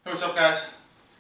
Hey, what's up guys?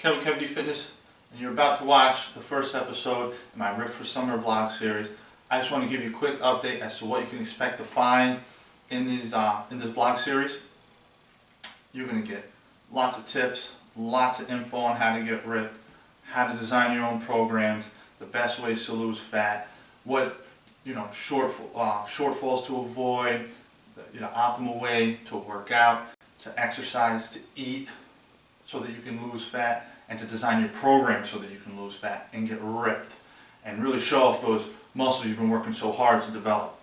Kev-D Fitness, and you're about to watch the first episode in my Ripped for Summer vlog series. I just want to give you a quick update as to what you can expect to find in this vlog series. You're going to get lots of tips, lots of info on how to get ripped, how to design your own programs, the best ways to lose fat, what shortfalls to avoid, the optimal way to work out, to exercise, to eat, so that you can lose fat, and to design your program so that you can lose fat and get ripped and really show off those muscles you've been working so hard to develop.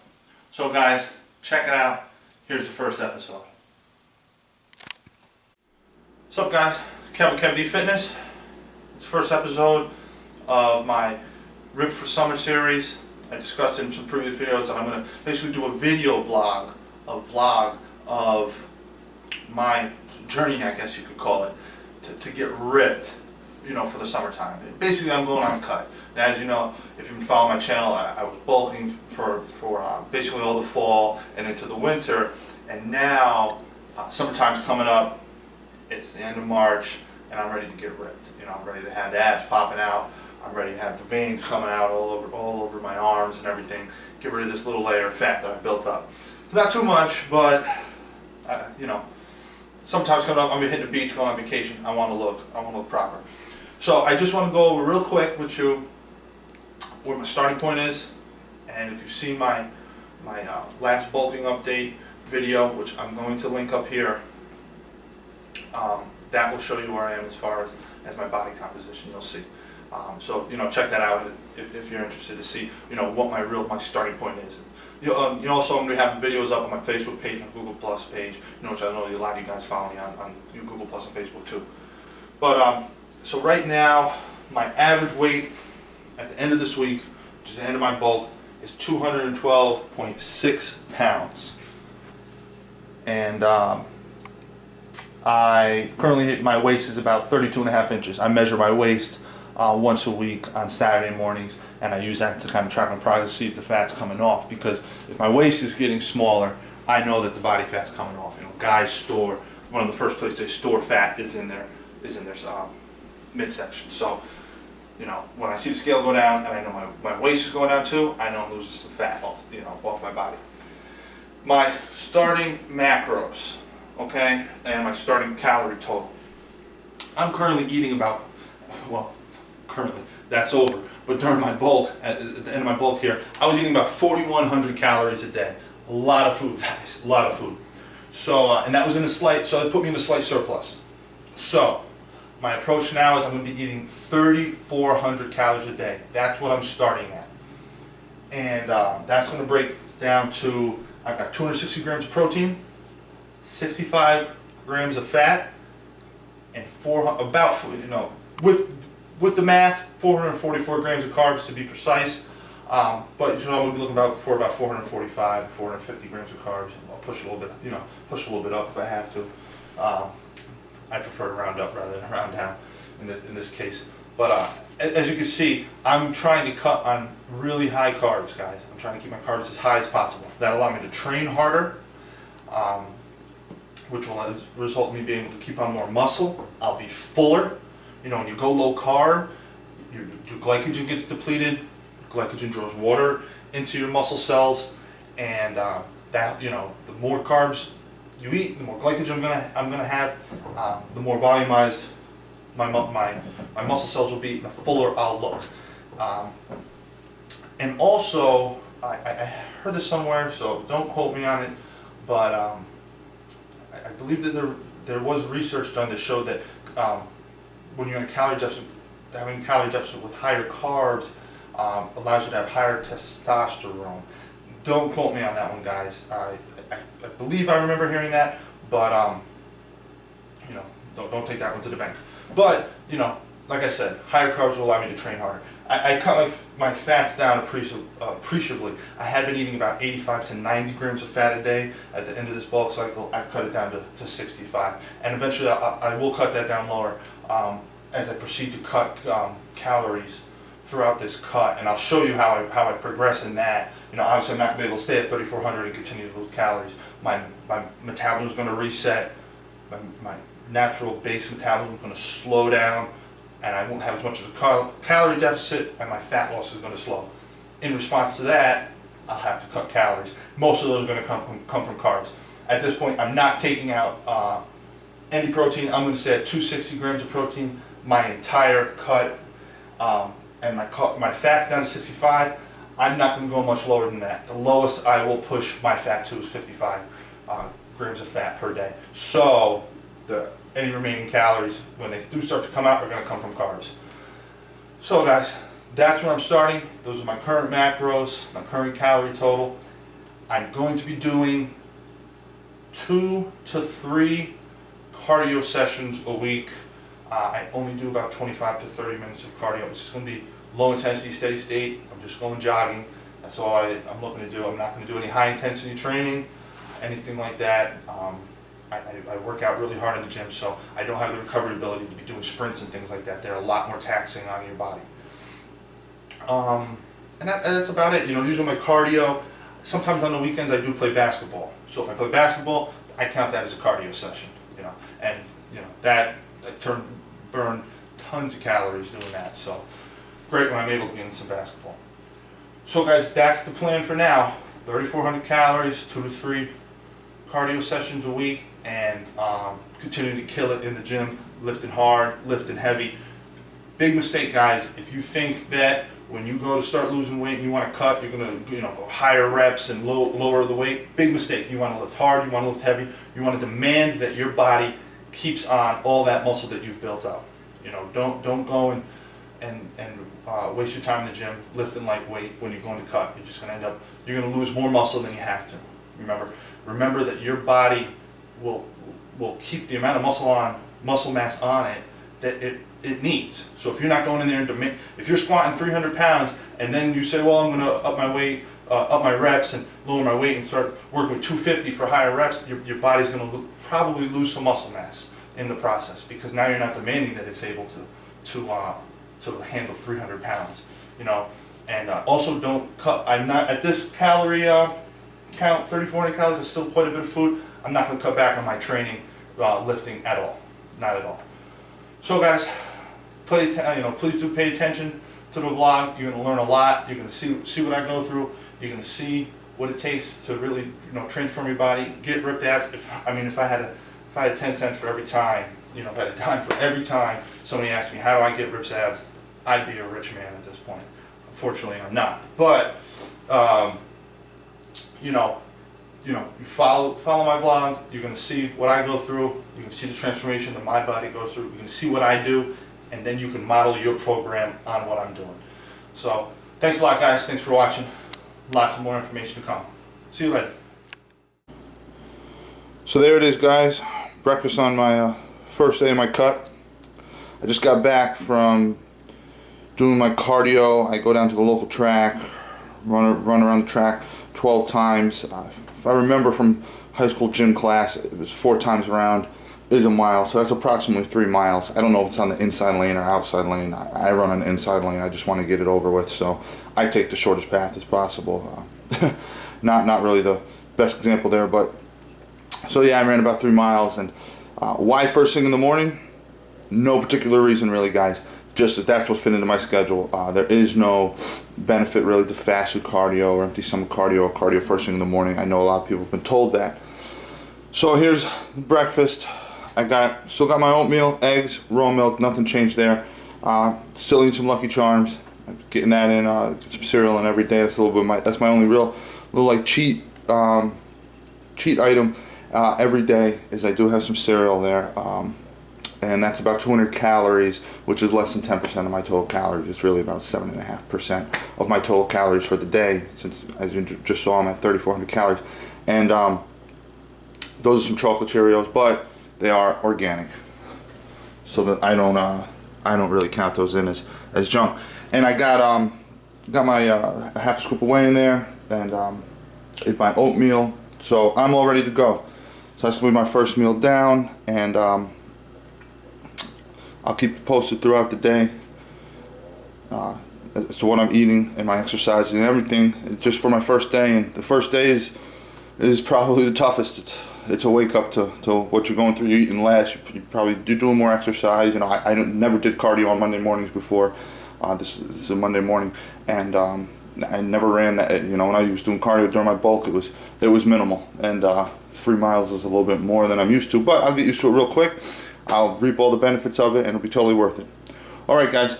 So guys, check it out. Here's the first episode. What's up guys? Kev-D Fitness. It's the first episode of my Ripped for Summer series. I discussed in some previous videos, and I'm going to basically do a video vlog of my journey, I guess you could call it, to get ripped, for the summertime. Basically, I'm going on a cut. And as you know, if you've been following my channel, I was bulking for basically all the fall and into the winter, and now summertime's coming up. It's the end of March, and I'm ready to get ripped. I'm ready to have the abs popping out. I'm ready to have the veins coming out all over my arms and everything. Get rid of this little layer of fat that I built up. It's not too much, but sometimes coming up, I'm gonna hit the beach, going on vacation. I want to look proper. So I just want to go over real quick with you where my starting point is, and if you've seen my last bulking update video, which I'm going to link up here, that will show you where I am as far as my body composition. You'll see. So check that out if you're interested to see what my starting point is. Also, I'm going to have videos up on my Facebook page and Google Plus page, which I know a lot of you guys follow me on Google Plus and Facebook too. But so right now, my average weight at the end of this week, which is the end of my bulk, is 212.6 pounds. And I currently, my waist is about 32.5 inches. I measure my waist once a week on Saturday mornings, and I use that to kind of track my progress, see if the fat's coming off. Because if my waist is getting smaller, I know that the body fat's coming off. Guys store, one of the first places they store fat is in their midsection. So, when I see the scale go down, and I know my waist is going down too, I know I'm losing some fat off my body. My starting macros, okay, and my starting calorie total. I'm currently eating about, currently, that's over. But during my bulk, at the end of my bulk here, I was eating about 4,100 calories a day. A lot of food, guys, a lot of food. So, and that was so it put me in a slight surplus. So, my approach now is I'm going to be eating 3,400 calories a day. That's what I'm starting at. And that's going to break down to, I've got 260 grams of protein, 65 grams of fat, and with the math, 444 grams of carbs to be precise. But I'm going to be looking for about 445, 450 grams of carbs. I'll push a little bit, push a little bit up if I have to. I prefer to round up rather than round down in this case. But as you can see, I'm trying to cut on really high carbs, guys. I'm trying to keep my carbs as high as possible. That'll allow me to train harder, which will result in me being able to keep on more muscle. I'll be fuller. When you go low carb, your glycogen gets depleted. Glycogen draws water into your muscle cells, and the more carbs you eat, the more glycogen I'm gonna have, the more volumized my muscle cells will be, the fuller I'll look. And also, I heard this somewhere, so don't quote me on it, but I believe that there was research done to show that when you're in a calorie deficit, having a calorie deficit with higher carbs allows you to have higher testosterone. Don't quote me on that one, guys. I believe I remember hearing that, but don't take that one to the bank. But like I said, higher carbs will allow me to train harder. I cut my fats down appreciably. I had been eating about 85 to 90 grams of fat a day. At the end of this bulk cycle, I've cut it down to 65, and eventually I will cut that down lower as I proceed to cut calories throughout this cut, and I'll show you how I progress in that. Obviously I'm not going to be able to stay at 3,400 and continue to lose calories. My metabolism is going to reset. My natural base metabolism is going to slow down, and I won't have as much of a calorie deficit, and my fat loss is going to slow. In response to that, I'll have to cut calories. Most of those are going to come from carbs. At this point, I'm not taking out any protein. I'm going to say at 260 grams of protein, my entire cut, and my fat's down to 65. I'm not going to go much lower than that. The lowest I will push my fat to is 55 grams of fat per day. So any remaining calories, when they do start to come out, are going to come from carbs. So guys, that's where I'm starting. Those are my current macros, my current calorie total. I'm going to be doing 2 to 3 cardio sessions a week. I only do about 25 to 30 minutes of cardio. It's just going to be low intensity, steady state. I'm just going jogging. That's all I'm looking to do. I'm not going to do any high intensity training, anything like that. I work out really hard in the gym, so I don't have the recovery ability to be doing sprints and things like that. They're a lot more taxing on your body. And that's about it. You know, usually my cardio. Sometimes on the weekends I do play basketball. So if I play basketball, I count that as a cardio session. You know, and you know that burn tons of calories doing that. So great when I'm able to get into some basketball. So guys, that's the plan for now. 3,400 calories, 2 to 3 cardio sessions a week, and continuing to kill it in the gym, lifting hard, lifting heavy. Big mistake, guys, if you think that when you go to start losing weight and you want to cut, you're going to go higher reps and lower the weight. Big mistake. You want to lift hard, you want to lift heavy, you want to demand that your body keeps on all that muscle that you've built up. You know, don't go and waste your time in the gym lifting lightweight when you're going to cut. You're just going to you're going to lose more muscle than you have to. Remember that your body will keep the amount of muscle mass on it that it needs. So if you're not going in there and if you're squatting 300 pounds and then you say, well, I'm going to up my weight, up my reps and lower my weight and start working with 250 for higher reps, your body's going to probably lose some muscle mass in the process, because now you're not demanding that it's able to handle 300 pounds. You know, and also don't cut. I'm not at this calorie count. 3,400 calories is still quite a bit of food. I'm not going to cut back on my training, lifting at all, not at all. So guys, please do pay attention to the vlog. You're going to learn a lot. You're going to see what I go through. You're going to see what it takes to really transform your body, get ripped abs. If I had 10 cents for every time, if I had a dime for every time somebody asked me how do I get ripped abs, I'd be a rich man at this point. Unfortunately, I'm not. But you follow my vlog. You're going to see what I go through. You can see the transformation that my body goes through. You can see what I do, and then you can model your program on what I'm doing. So thanks a lot, guys. Thanks for watching. Lots of more information to come. See you later. So there it is, guys. Breakfast on my first day of my cut. I just got back from doing my cardio. I go down to the local track, run around the track 12 times. If I remember from high school gym class, it was 4 times around is a mile, so that's approximately 3 miles. I don't know if it's on the inside lane or outside lane. I run on the inside lane. I just want to get it over with, so I take the shortest path as possible. Not really the best example there, but so yeah, I ran about 3 miles. And why first thing in the morning? No particular reason really, guys. Just that's what fit into my schedule. There is no benefit really to fasted cardio or empty stomach cardio or cardio first thing in the morning. I know a lot of people have been told that. So here's breakfast. Still got my oatmeal, eggs, raw milk, nothing changed there. Still eating some Lucky Charms. I'm getting that in, get some cereal in every day. That's a little bit that's my only real little like cheat item every day, is I do have some cereal there. And that's about 200 calories, which is less than 10% of my total calories. It's really about 7.5% of my total calories for the day, since, as you just saw, I'm at 3,400 calories. And those are some chocolate Cheerios, but they are organic, so that I don't really count those in as junk. And I got my half a scoop of whey in there, and ate my oatmeal, so I'm all ready to go. So that's gonna be my first meal down, and I'll keep you posted throughout the day as to what I'm eating and my exercises and everything, just for my first day. And the first day is probably the toughest. it's a wake up to what you're going through. You're eating less. You're doing more exercise. You know, I never did cardio on Monday mornings before. This is a Monday morning, and I never ran that. You know, when I was doing cardio during my bulk, it was minimal, and 3 miles is a little bit more than I'm used to. But I'll get used to it real quick. I'll reap all the benefits of it, and it'll be totally worth it. All right, guys.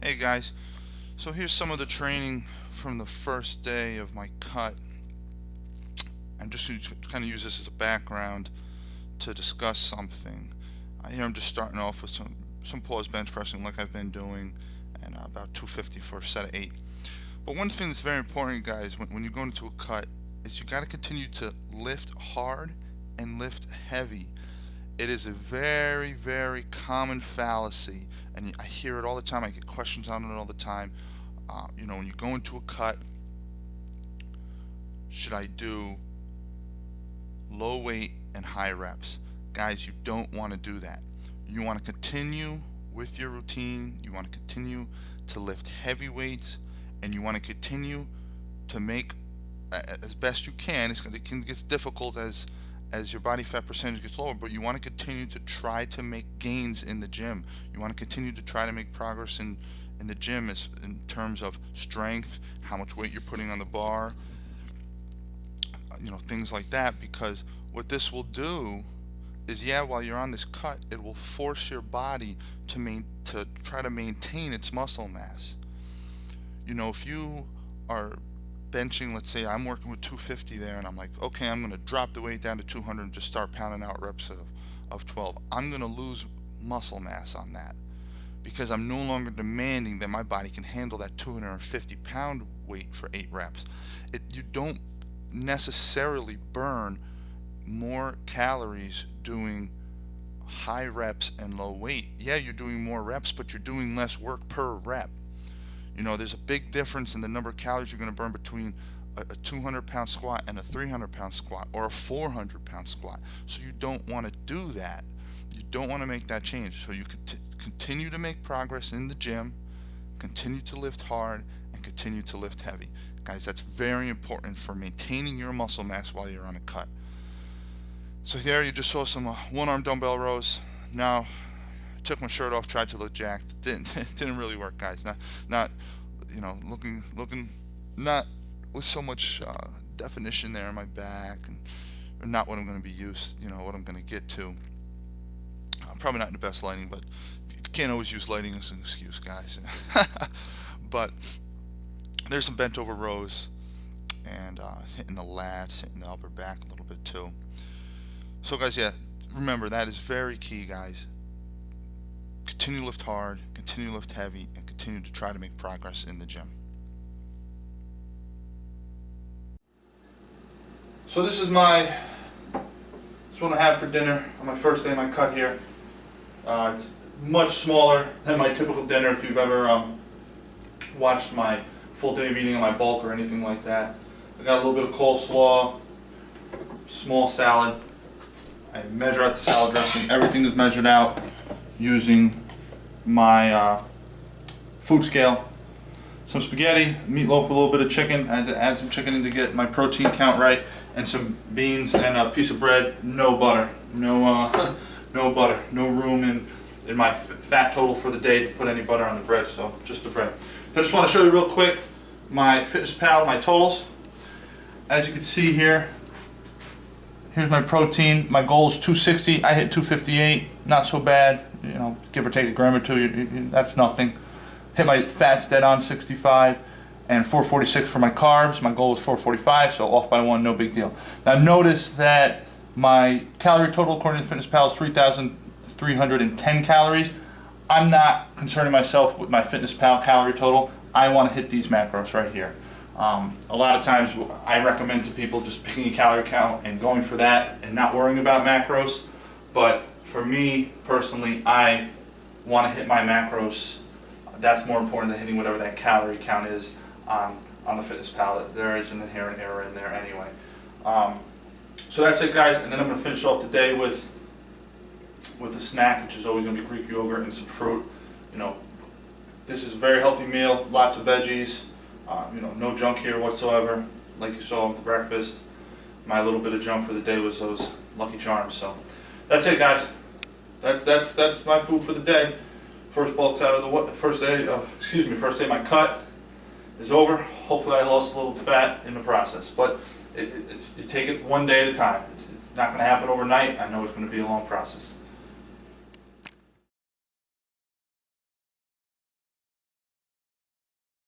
Hey guys, so here's some of the training from the first day of my cut. I'm just going to kind of use this as a background to discuss something. Here I'm just starting off with some pause bench pressing like I've been doing, and about 250 for a set of 8. But one thing that's very important, guys, when you go into a cut, is you got to continue to lift hard and lift heavy. It is a very, very common fallacy, and I hear it all the time. I get questions on it all the time. You know, when you go into a cut, should I do low weight and high reps? Guys, you don't want to do that. You want to continue with your routine. You want to continue to lift heavy weights, and you want to continue to make as best you can. It can get difficult as your body fat percentage gets lower, but you want to continue to try to make gains in the gym. You want to continue to try to make progress in the gym in terms of strength, how much weight you're putting on the bar, you know, things like that, because what this will do is, yeah, while you're on this cut, it will force your body to try to maintain its muscle mass. You know, if you are benching, let's say I'm working with 250 there, and I'm like, okay, I'm going to drop the weight down to 200 and just start pounding out reps of 12. I'm going to lose muscle mass on that, because I'm no longer demanding that my body can handle that 250 pound weight for 8 reps. You don't necessarily burn more calories doing high reps and low weight. Yeah, you're doing more reps, but you're doing less work per rep. You know, there's a big difference in the number of calories you're going to burn between a 200-pound squat and a 300-pound squat, or a 400-pound squat. So you don't want to do that. You don't want to make that change. So you continue to make progress in the gym, continue to lift hard, and continue to lift heavy. Guys, that's very important for maintaining your muscle mass while you're on a cut. So there you just saw some one-arm dumbbell rows. Now, I took my shirt off, tried to look jacked. Didn't really work, guys. Not you know, looking not with so much definition there in my back, and not what I'm going to be used, you know, what I'm going to get to. I'm probably not in the best lighting, but you can't always use lighting as an excuse, guys. But there's some bent over rows, and hitting the lats, hitting the upper back a little bit too. So guys, yeah, remember, that is very key, guys. Continue to lift hard, continue to lift heavy, and continue to try to make progress in the gym. So this is what I have for dinner on my first day of my cut here. It's much smaller than my typical dinner if you've ever watched my full day of eating on my bulk or anything like that. I got a little bit of coleslaw, small salad. I measure out the salad dressing. Everything is measured out using my food scale. Some spaghetti, meatloaf, a little bit of chicken. I had to add some chicken in to get my protein count right, and some beans and a piece of bread. No butter, no butter, no room in my fat total for the day to put any butter on the bread. So just the bread. So I just want to show you real quick my FitnessPal, my totals. As you can see here, here's my protein. My goal is 260. I hit 258. Not so bad. You know, give or take a gram or two. That's nothing. Hit my fats dead on 65, and 446 for my carbs. My goal was 445, so off by 1, no big deal. Now notice that my calorie total according to FitnessPal is 3,310 calories. I'm not concerning myself with my FitnessPal calorie total. I want to hit these macros right here. A lot of times I recommend to people just picking a calorie count and going for that and not worrying about macros. But for me personally, I want to hit my macros. That's more important than hitting whatever that calorie count is on the FitnessPal. There is an inherent error in there anyway. So that's it, guys. And then I'm going to finish off the day with a snack, which is always going to be Greek yogurt and some fruit. You know, this is a very healthy meal. Lots of veggies. You know, no junk here whatsoever. like you saw with the breakfast, my little bit of junk for the day was those Lucky Charms. So that's it, guys. That's my food for the day. First bulk's out of the first day of my cut is over. Hopefully I lost a little fat in the process, but you take it one day at a time. It's not going to happen overnight. I know it's going to be a long process.